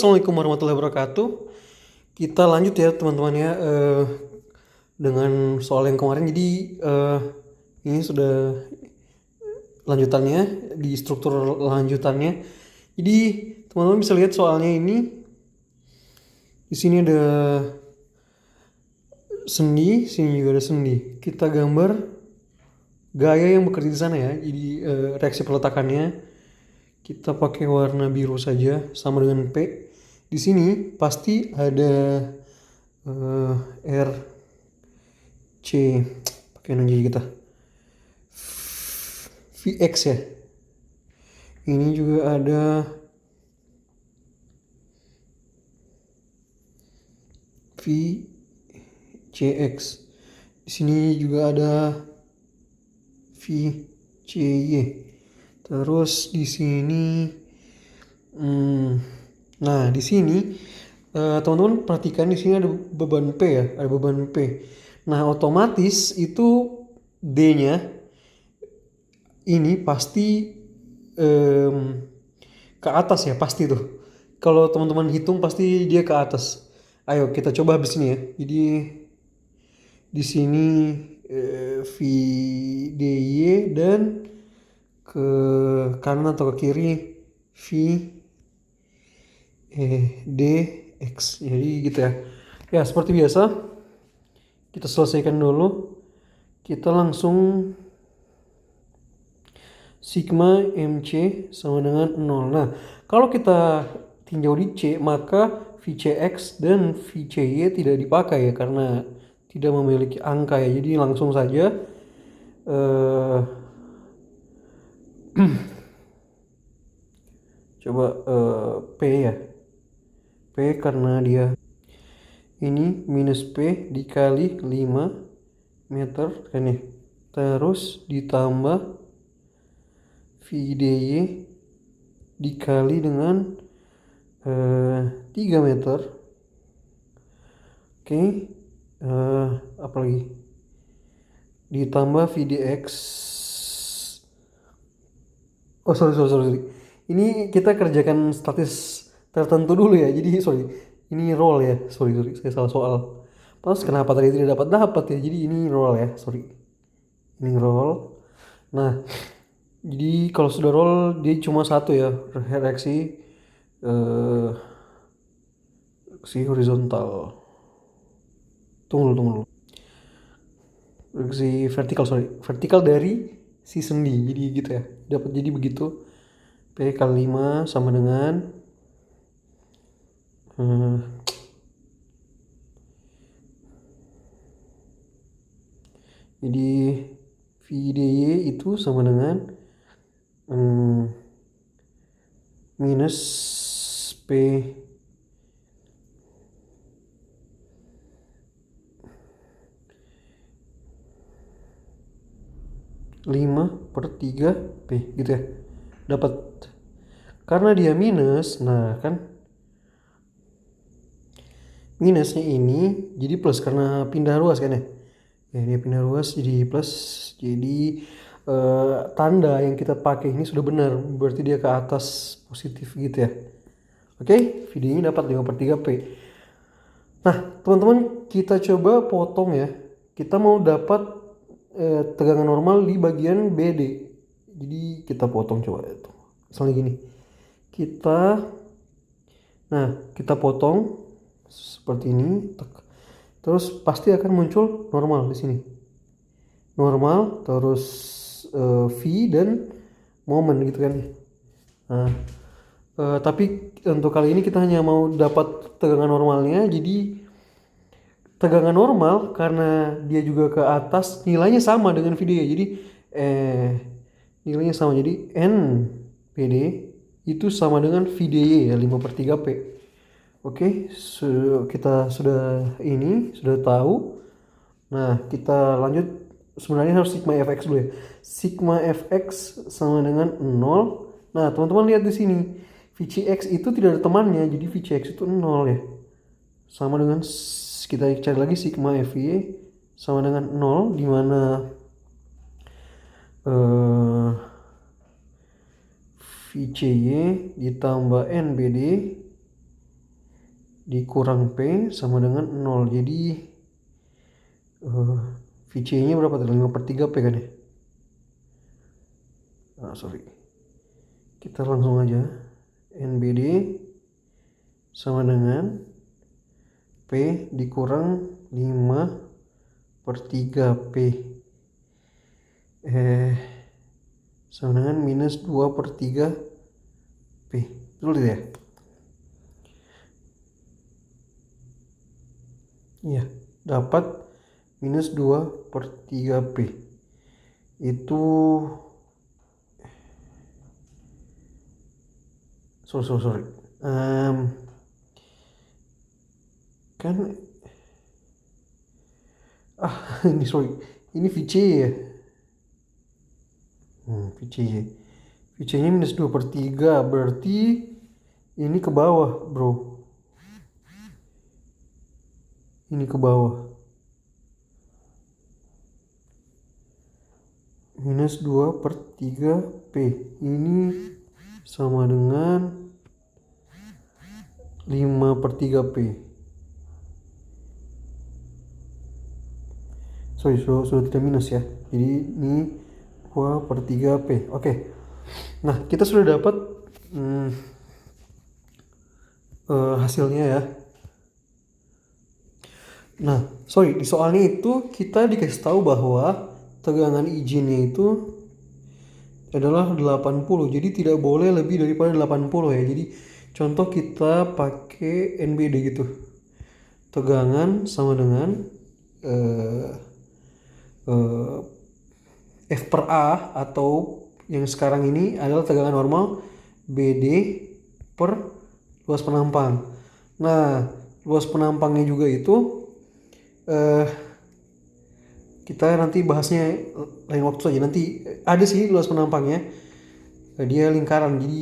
Assalamualaikum warahmatullahi wabarakatuh. Kita lanjut ya teman-teman ya dengan soal yang kemarin. Jadi ini sudah lanjutannya di struktur lanjutannya. Jadi teman-teman bisa lihat soalnya ini. Di sini ada sendi, sini juga ada sendi. Kita gambar gaya yang bekerja di sana ya. Jadi reaksi peletakannya kita pakai warna biru saja sama dengan P. Di sini pasti ada R C pakai aja kita VX ya. Ini juga ada VCX. Di sini juga ada VCY. Terus di sini nah di sini teman-teman perhatikan di sini ada beban P ya, ada beban P. Nah, otomatis itu D-nya ini pasti ke atas ya, pasti tuh. Kalau teman-teman hitung pasti dia ke atas. Ayo kita coba habis ini ya. Jadi di sini VDY dan ke kanan atau ke kiri VDX. Jadi gitu ya. Ya seperti biasa kita selesaikan dulu. Kita langsung sigma MC sama dengan 0. Nah, kalau kita tinjau di C, maka VCX dan VCY tidak dipakai ya karena tidak memiliki angka ya. Jadi langsung saja coba P ya. P karena dia ini minus P dikali 5 meter ini. Terus ditambah VDY dikali dengan 3 meter. Oke. Apa lagi? Ditambah VDX. Oh sorry. Ini kita kerjakan statis tertentu dulu ya. Jadi sorry. Ini roll ya. Sorry. Saya salah soal. Pas kenapa tadi tidak dapat ya. Jadi ini roll ya. Sorry. Ini roll. Nah. Jadi kalau sudah roll dia cuma satu ya. Reaksi horizontal. Tunggu dulu. Reaksi vertikal dari si sendi. Jadi gitu ya. Dapat jadi begitu. P kali 5 sama dengan jadi VDY itu sama dengan minus P lima per 3 P gitu ya. Dapat karena dia minus, nah kan minusnya ini jadi plus karena pindah ruas kan ya. Ya dia pindah ruas jadi plus. Jadi tanda yang kita pakai ini sudah benar, berarti dia ke atas positif gitu ya. Oke, videonya dapat 5 per 3 P. Nah teman-teman kita coba potong ya. Kita mau dapat tegangan normal di bagian BD. Jadi kita potong coba itu. Misalnya gini. Kita potong seperti ini. Terus pasti akan muncul normal di sini. Normal terus V dan momen gitu kan. Nah, tapi untuk kali ini kita hanya mau dapat tegangan normalnya. Jadi tegangan normal karena dia juga ke atas nilainya sama dengan VD. Jadi nilainya sama. Jadi N PD itu sama dengan VDY ya 5 per 3 P. Oke, kita sudah tahu. Nah, kita lanjut. Sebenarnya harus sigma fx dulu ya. Sigma fx sama dengan 0. Nah, teman-teman lihat di sini. VCX itu tidak ada temannya, jadi VCX itu 0 ya. Sama dengan kita cari lagi sigma FY sama dengan 0 di mana VCY ditambah NBD dikurang P sama dengan 0. Jadi VC-nya berapa tadi? 5/3 P kan ya? Sorry. Kita langsung aja. NBD sama dengan P dikurang 5/3 P. Sama dengan minus 2/3 P. Betul tidak ya? Iya, dapat minus 2/3 P. Itu sorry. Kan ini sorry. Ini VC ya. VC-nya minus 2/3, berarti ini ke bawah, bro. Ini ke bawah. Minus 2/3 P. Ini sama dengan 5/3 P. Sorry, sudah tidak minus ya. Jadi ini 2/3 P. Oke. Nah, kita sudah dapat hasilnya ya. Nah, sorry, di soalnya itu kita dikasih tahu bahwa tegangan izinnya itu adalah 80. Jadi tidak boleh lebih daripada 80 ya. Jadi contoh kita pakai NBD gitu. Tegangan sama dengan F per A, atau yang sekarang ini adalah tegangan normal BD per luas penampang. Nah, luas penampangnya juga itu kita nanti bahasnya lain waktu saja. Nanti ada sih luas penampangnya, dia lingkaran. Jadi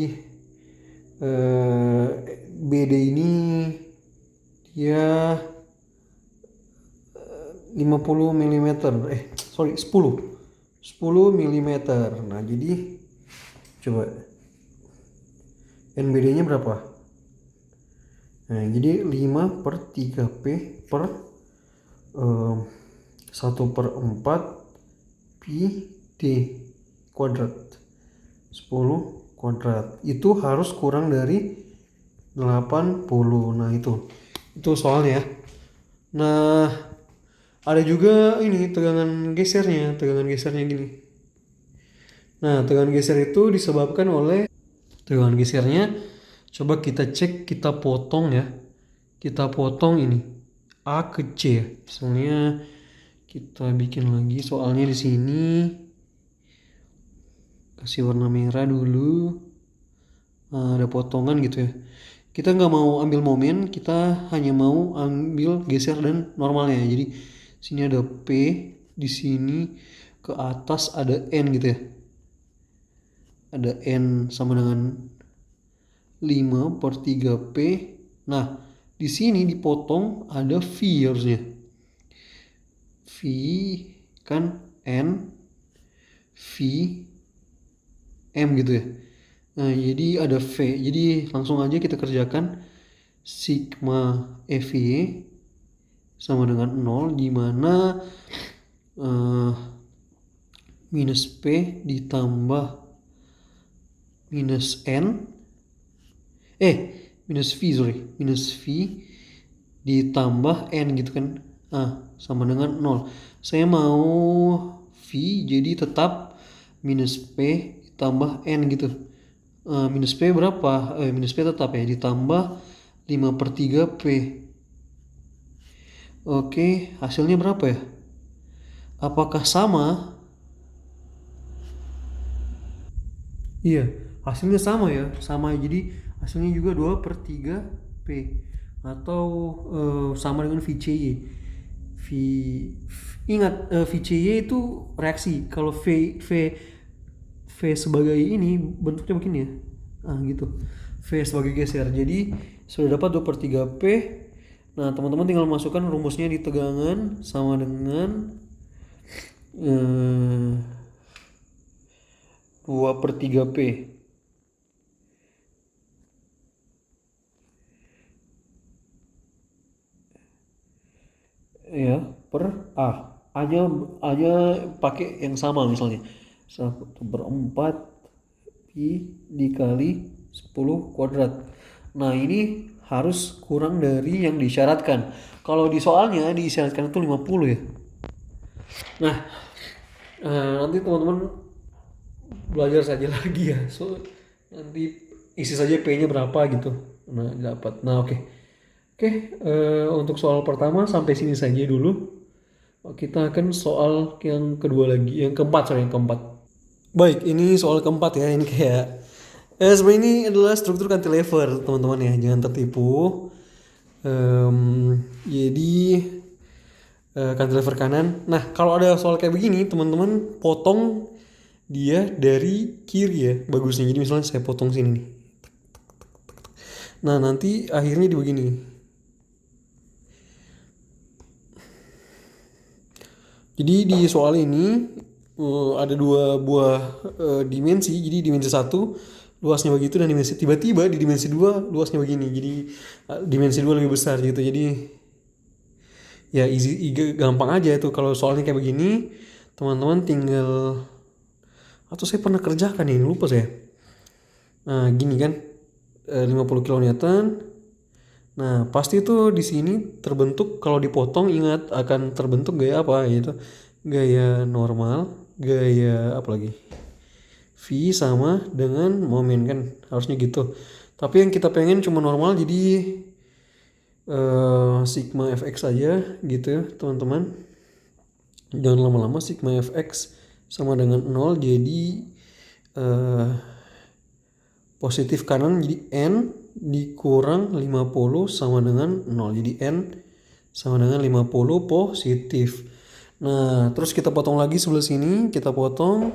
BD ini dia 50 mm, 10 mm. Nah, jadi coba NBD nya berapa? Nah, jadi 5/3 P per 1/4 pi D kuadrat 10 kuadrat. Itu harus kurang dari 80. Nah, itu soalnya. Nah, ada juga ini tegangan gesernya gini. Nah, tegangan geser itu disebabkan oleh tegangan gesernya. Coba kita cek, kita potong ya. Kita potong ini A ke C ya. Misalnya kita bikin lagi soalnya di sini. Kasih warna merah dulu. Nah, ada potongan gitu ya. Kita nggak mau ambil momen, kita hanya mau ambil geser dan normalnya. Jadi sini ada P, di sini ke atas ada N gitu ya. Ada N sama dengan 5/3 P. Nah, di sini dipotong ada V harusnya. V kan N, V, M gitu ya. Nah, jadi ada V. Jadi langsung aja kita kerjakan. Sigma EV sama dengan 0, di mana minus P ditambah minus N minus V ditambah N gitu kan. Sama dengan 0. Saya mau V, jadi tetap minus P ditambah N gitu. Minus P berapa? Minus P tetap ya, ditambah 5/3 P. Oke, hasilnya berapa ya? Apakah sama? Iya, hasilnya sama ya. Sama, jadi hasilnya juga 2/3 P. Atau sama dengan VCY. Ingat, VCY itu reaksi. Kalau V sebagai ini bentuknya begini ya. Gitu. V sebagai geser. Jadi sudah dapat 2/3 P. Nah, teman-teman tinggal masukkan rumusnya di tegangan sama dengan 2/3 P. ya per A-nya A-nya pakai yang sama misalnya 1/4 pi dikali 10 kuadrat. Nah ini harus kurang dari yang disyaratkan. Kalau di soalnya disyaratkan itu 50 ya. Nah nanti teman-teman belajar saja lagi ya. So nanti isi saja P-nya berapa gitu. Nah dapat. Nah oke. Untuk soal pertama sampai sini saja dulu. Kita akan soal yang kedua lagi, yang keempat, sorry, yang keempat. Baik, ini soal keempat ya. Ini kayak sebenarnya ini adalah struktur cantilever, teman-teman ya. Jangan tertipu. Jadi cantilever kanan. Nah, kalau ada soal kayak begini, teman-teman potong dia dari kiri ya, bagusnya. Jadi misalnya saya potong sini nih. Nah, nanti akhirnya di begini. Jadi di soal ini ada dua buah dimensi. Jadi dimensi 1 luasnya begitu, dan dimensi tiba-tiba di dimensi 2 luasnya begini. Jadi dimensi 2 lebih besar gitu. Jadi ya easy, gampang aja itu kalau soalnya kayak begini. Teman-teman tinggal, atau saya pernah kerjakan ini, lupa saya. Nah, gini kan 50 kilonewton. Nah, pasti itu di sini terbentuk, kalau dipotong ingat akan terbentuk gaya apa, yaitu gaya normal, gaya apa lagi? V sama dengan momen kan, harusnya gitu. Tapi yang kita pengen cuma normal, jadi sigma fx aja gitu ya, teman-teman. Jangan lama-lama, sigma fx sama dengan 0, jadi positif kanan, jadi n dikurang 50 sama dengan 0. Jadi n sama dengan 50 positif. Nah, terus kita potong lagi sebelah sini, kita potong.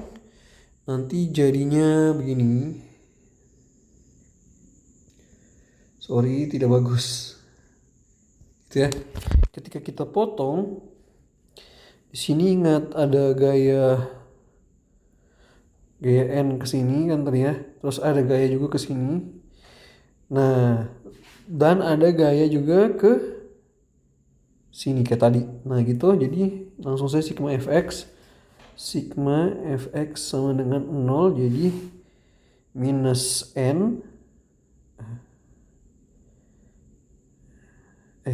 Nanti jadinya begini. Sorry, tidak bagus. Gitu ya. Ketika kita potong, di sini ingat ada gaya n ke sini kan tadi ya. Terus ada gaya juga ke sini. Nah, dan ada gaya juga ke sini kayak tadi. Nah gitu, jadi langsung saya sigma fx sama dengan 0, jadi minus n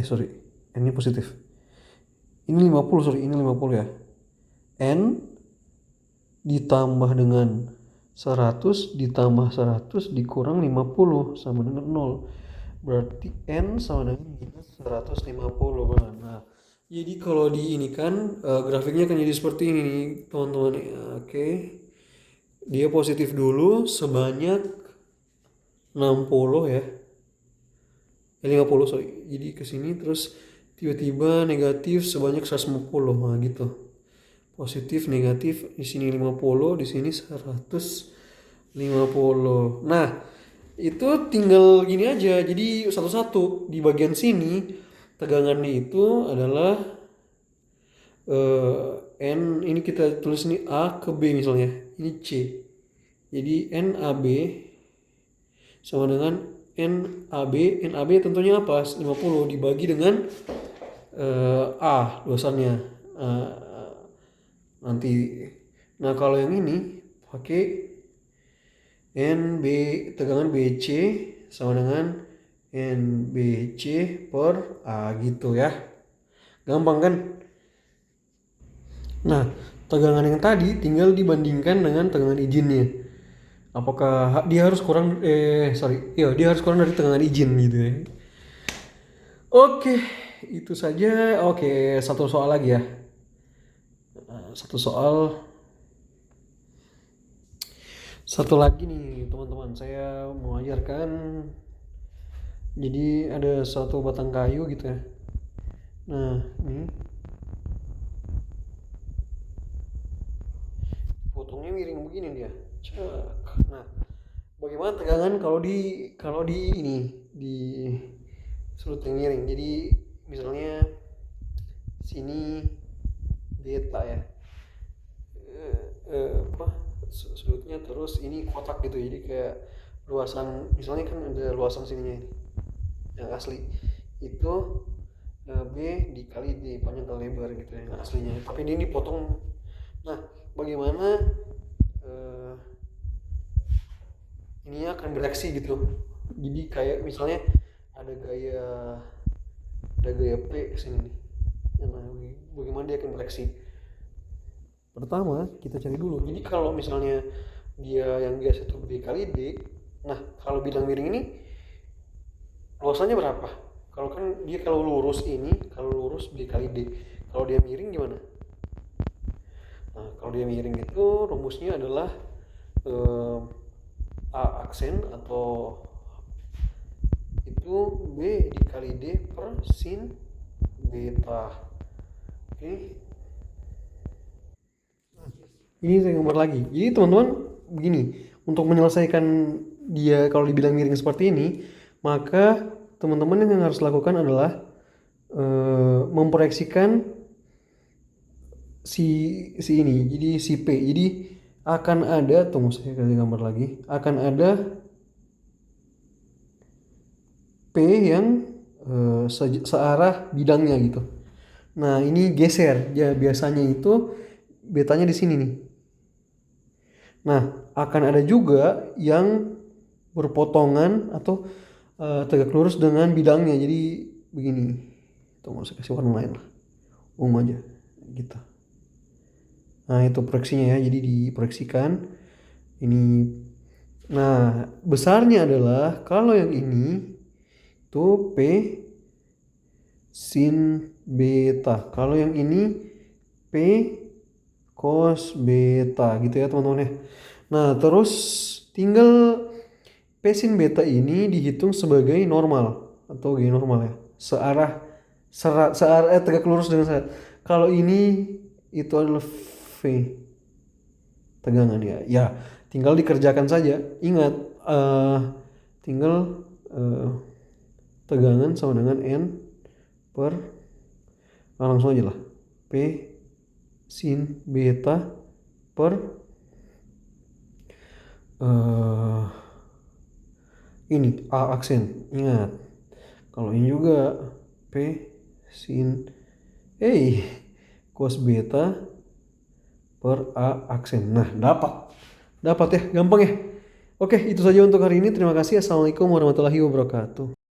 sorry, n ini positif, ini 50, sorry, ini 50 ya, n ditambah dengan 100 ditambah 100 dikurang 50 sama dengan 0, berarti n sama dengan minus 150 banget. Nah, jadi kalau di ini kan grafiknya akan jadi seperti ini nih, teman-teman. Oke. Dia positif dulu sebanyak 60 ya. 50, sorry. Jadi ke sini terus tiba-tiba negatif sebanyak 150. Nah, gitu. Positif, negatif, di sini 50, di sini 150. Nah, itu tinggal gini aja, jadi satu-satu. Di bagian sini tegangannya itu adalah N, ini kita tulis ini A ke B misalnya, ini C, jadi NAB sama dengan NAB tentunya apa? 50 dibagi dengan A luasannya nanti. Nah kalau yang ini pakai NB, tegangan BC sama dengan NBC per A gitu ya. Gampang kan? Nah, tegangan yang tadi tinggal dibandingkan dengan tegangan izinnya. Apakah dia harus kurang dia harus kurang dari tegangan izin gitu ya. Oke, itu saja. Oke, satu soal lagi ya. Satu lagi nih teman-teman, saya mau ajarkan. Jadi ada satu batang kayu gitu ya. Nah ini potongnya miring begini dia. Cek. Nah, bagaimana tegangan kalau di ini di sudut yang miring? Jadi misalnya sini beta ya. Sudutnya terus ini kotak gitu, jadi kayak luasan, misalnya kan ada luasan sininya ini yang asli itu B dikali D panjang kali lebar gitu ya aslinya, tapi ini dipotong. Nah, bagaimana ini akan bereaksi gitu. Jadi kayak misalnya ada gaya P sini nih. Nah, bagaimana dia akan bereaksi? Pertama kita cari dulu. Jadi kalau misalnya dia yang biasa itu B kali D, nah kalau bidang miring ini luasannya berapa? Kalau kan dia kalau lurus ini, kalau lurus B kali D. Kalau dia miring gimana? Nah, kalau dia miring itu rumusnya adalah A aksen atau itu B dikali D per sin beta. Oke. Ini saya gambar lagi. Jadi teman-teman begini, untuk menyelesaikan dia kalau dibilang miring seperti ini, maka teman-teman yang harus lakukan adalah memproyeksikan si ini, jadi si P. Jadi akan ada, tunggu saya kasih gambar lagi, akan ada P yang searah bidangnya gitu. Nah ini geser ya, biasanya itu betanya di sini nih. Nah akan ada juga yang berpotongan atau tegak lurus dengan bidangnya. Jadi begini, tunggu saya kasih warna lain lah, aja gitu. Nah itu proyeksinya ya, jadi diproyeksikan ini. Nah besarnya adalah kalau yang ini tuh P sin beta, kalau yang ini P cos beta gitu ya teman-teman ya. Nah terus tinggal P sin beta ini dihitung sebagai normal atau G normal ya, searah tegak lurus dengan saya. Kalau ini itu adalah V tegangan ya. Ya, tinggal dikerjakan saja. Ingat, tinggal tegangan sama dengan N per, langsung aja lah, P sin beta per ini A aksen. Ingat, kalau ini juga P sin cos beta per A aksen. Nah dapat ya, gampang ya. Oke, itu saja untuk hari ini. Terima kasih. Assalamualaikum warahmatullahi wabarakatuh.